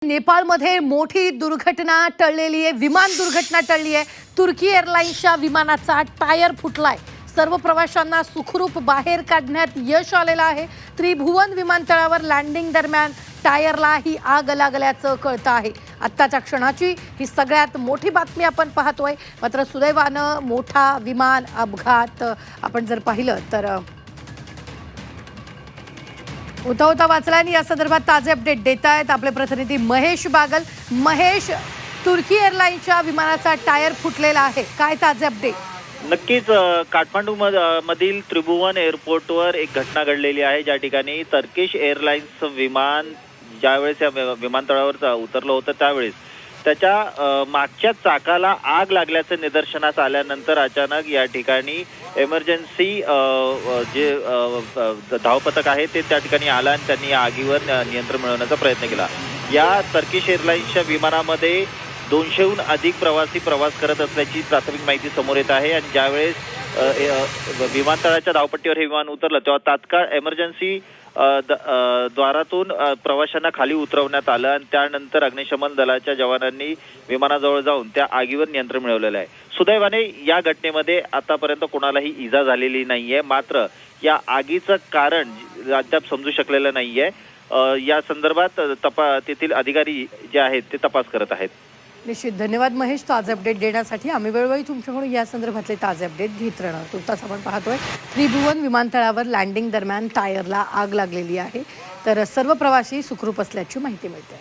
नेपाळमध्ये मोठी दुर्घटना टळलेली आहे. विमान दुर्घटना टळली आहे. तुर्की एअरलाइन्सच्या विमानाचा टायर फुटलाय. सर्व प्रवाशांना सुखरूप बाहेर काढण्यात यश आलेलं आहे. त्रिभुवन विमानतळावर लँडिंग दरम्यान टायरला ही आग लागल्याचं कळतं आहे. आत्ताच्या क्षणाची ही सगळ्यात मोठी बातमी आपण पाहतोय. मात्र सुदैवानं मोठा विमान अपघात आपण जर पाहिलं तर होता वाचला आणि या संदर्भात ताजे अपडेट देत आहेत आपले प्रतिनिधी महेश बागल. महेश, तुर्की एअरलाइन्सच्या विमानाचा टायर फुटलेला आहे, काय ताजे अपडेट? नक्कीच काठमांडू मधील त्रिभुवन एअरपोर्टवर एक घटना घडलेली आहे, ज्या ठिकाणी टर्किश एअरलाइन्स विमान ज्यावेळेस या विमानतळावर उतरलं होतं त्यावेळेस त्याच्या मागच्या चाकाला आग लागल्याचं निदर्शनास आल्यानंतर अचानक या ठिकाणी इमर्जन्सी जे धावपथक आहे ते त्या ठिकाणी आलं आणि त्यांनी या आगीवर नियंत्रण मिळवण्याचा प्रयत्न केला. या टर्किश एअरलाइन्सच्या विमानामध्ये 200हून अधिक प्रवासी प्रवास करत असल्याची प्राथमिक माहिती समोर येत आहे आणि ज्यावेळेस विमानतळाच्या धावपट्टीवर हे विमान उतरलं तेव्हा तात्काळ इमर्जन्सी द्वारातून प्रवाशांना खाली उतरवण्यात आलं आणि त्यानंतर अग्निशमन दलाच्या जवानांनी विमानाजवळ जाऊन त्या आगीवर नियंत्रण मिळवलेलं आहे. सुदैवाने या घटनेमध्ये आतापर्यंत कोणालाही इजा झालेली नाहीये. मात्र या आगीचं कारण अद्याप समजू शकलेलं नाहीये. या संदर्भात तेथील अधिकारी जे आहेत ते तपास करत आहेत. निश्चित धन्यवाद महेश ताजे अपडेट देण्यासाठी. आम्ही वेळोवेळी तुमच्याकडून या संदर्भातले ताजे अपडेट घेत राहणार. तुर्तास आपण पाहतोय त्रिभुवन विमानतळावर लँडिंग दरम्यान टायरला आग लागलेली आहे. तर सर्व प्रवासी सुखरूप असल्याची माहिती मिळते.